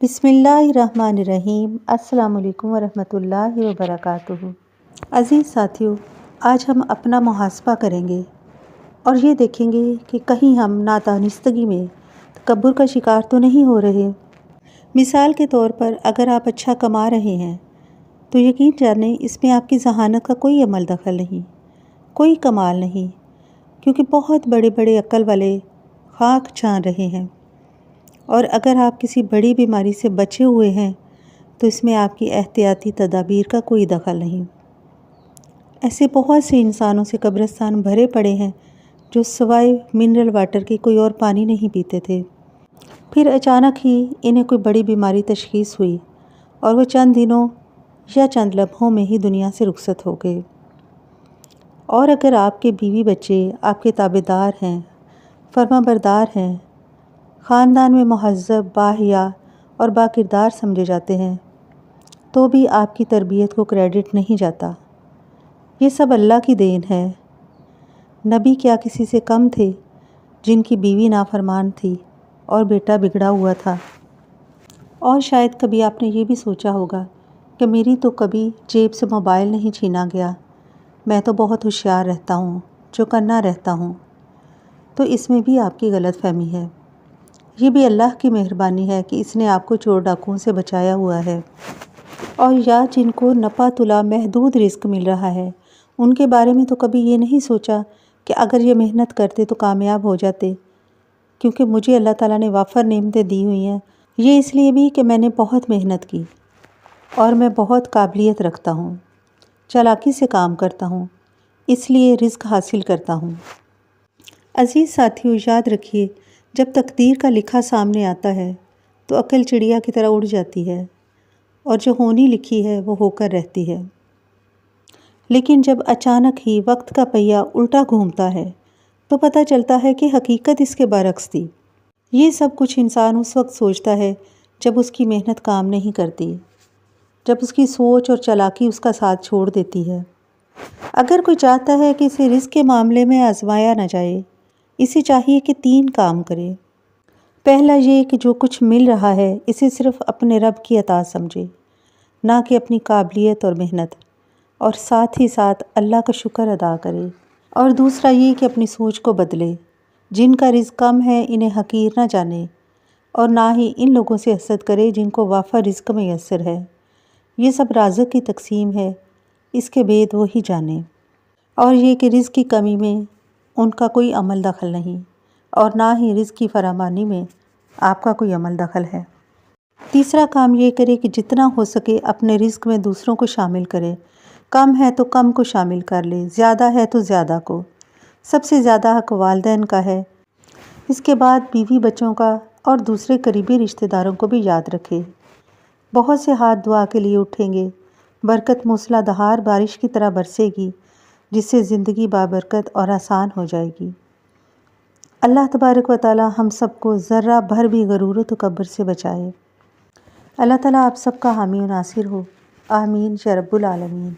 بسم اللہ الرحمن الرحیم۔ السلام علیکم ورحمۃ اللہ وبرکاتہ۔ عزیز ساتھیو، آج ہم اپنا محاسبہ کریں گے اور یہ دیکھیں گے کہ کہیں ہم نادانستگی میں تکبر کا شکار تو نہیں ہو رہے۔ مثال کے طور پر اگر آپ اچھا کما رہے ہیں تو یقین جانیں اس میں آپ کی ذہانت کا کوئی عمل دخل نہیں، کوئی کمال نہیں، کیونکہ بہت بڑے بڑے عقل والے خاک چھان رہے ہیں۔ اور اگر آپ کسی بڑی بیماری سے بچے ہوئے ہیں تو اس میں آپ کی احتیاطی تدابیر کا کوئی دخل نہیں۔ ایسے بہت سے انسانوں سے قبرستان بھرے پڑے ہیں جو سوائے منرل واٹر کے کوئی اور پانی نہیں پیتے تھے، پھر اچانک ہی انہیں کوئی بڑی بیماری تشخیص ہوئی اور وہ چند دنوں یا چند لمحوں میں ہی دنیا سے رخصت ہو گئے۔ اور اگر آپ کے بیوی بچے آپ کے تابع دار ہیں، فرما بردار ہیں، خاندان میں مہذب، باحیا اور باکردار سمجھے جاتے ہیں، تو بھی آپ کی تربیت کو کریڈٹ نہیں جاتا۔ یہ سب اللہ کی دین ہے۔ نبی کیا کسی سے کم تھے جن کی بیوی نافرمان تھی اور بیٹا بگڑا ہوا تھا؟ اور شاید کبھی آپ نے یہ بھی سوچا ہوگا کہ میری تو کبھی جیب سے موبائل نہیں چھینا گیا، میں تو بہت ہوشیار رہتا ہوں، چوکنا رہتا ہوں۔ تو اس میں بھی آپ کی غلط فہمی ہے۔ یہ بھی اللہ کی مہربانی ہے کہ اس نے آپ کو چور ڈاکوؤں سے بچایا ہوا ہے۔ اور یا جن کو نپا تلا محدود رزق مل رہا ہے، ان کے بارے میں تو کبھی یہ نہیں سوچا کہ اگر یہ محنت کرتے تو کامیاب ہو جاتے، کیونکہ مجھے اللہ تعالیٰ نے وافر نعمتیں دی ہوئی ہیں، یہ اس لیے بھی کہ میں نے بہت محنت کی اور میں بہت قابلیت رکھتا ہوں، چالاکی سے کام کرتا ہوں، اس لیے رزق حاصل کرتا ہوں۔ عزیز ساتھیو، یاد رکھیے، جب تقدیر کا لکھا سامنے آتا ہے تو عقل چڑیا کی طرح اڑ جاتی ہے اور جو ہونی لکھی ہے وہ ہو کر رہتی ہے۔ لیکن جب اچانک ہی وقت کا پہیہ الٹا گھومتا ہے تو پتہ چلتا ہے کہ حقیقت اس کے برعکس تھی۔ یہ سب کچھ انسان اس وقت سوچتا ہے جب اس کی محنت کام نہیں کرتی، جب اس کی سوچ اور چالاکی اس کا ساتھ چھوڑ دیتی ہے۔ اگر کوئی چاہتا ہے کہ اسے رزق کے معاملے میں آزمایا نہ جائے، اسے چاہیے کہ 3 کام کرے۔ پہلا یہ کہ جو کچھ مل رہا ہے اسے صرف اپنے رب کی عطا سمجھے، نہ کہ اپنی قابلیت اور محنت، اور ساتھ ہی ساتھ اللہ کا شکر ادا کرے۔ اور دوسرا یہ کہ اپنی سوچ کو بدلے، جن کا رزق کم ہے انہیں حقیر نہ جانے، اور نہ ہی ان لوگوں سے حسد کرے جن کو وافر رزق میسر ہے۔ یہ سب رازق کی تقسیم ہے، اس کے بید وہی جانے۔ اور یہ کہ رزق کی کمی میں ان کا کوئی عمل دخل نہیں، اور نہ ہی رزق کی فراوانی میں آپ کا کوئی عمل دخل ہے۔ تیسرا کام یہ کرے کہ جتنا ہو سکے اپنے رزق میں دوسروں کو شامل کرے، کم ہے تو کم کو شامل کر لے، زیادہ ہے تو زیادہ کو۔ سب سے زیادہ حق والدین کا ہے، اس کے بعد بیوی بچوں کا، اور دوسرے قریبی رشتہ داروں کو بھی یاد رکھے۔ بہت سے ہاتھ دعا کے لیے اٹھیں گے، برکت موسلا دھار بارش کی طرح برسے گی، جس سے زندگی بابرکت اور آسان ہو جائے گی۔ اللہ تبارک و تعالی ہم سب کو ذرہ بھر بھی غرور و تکبر سے بچائے۔ اللہ تعالیٰ آپ سب کا حامی و ناصر ہو، آمین یا رب العالمین۔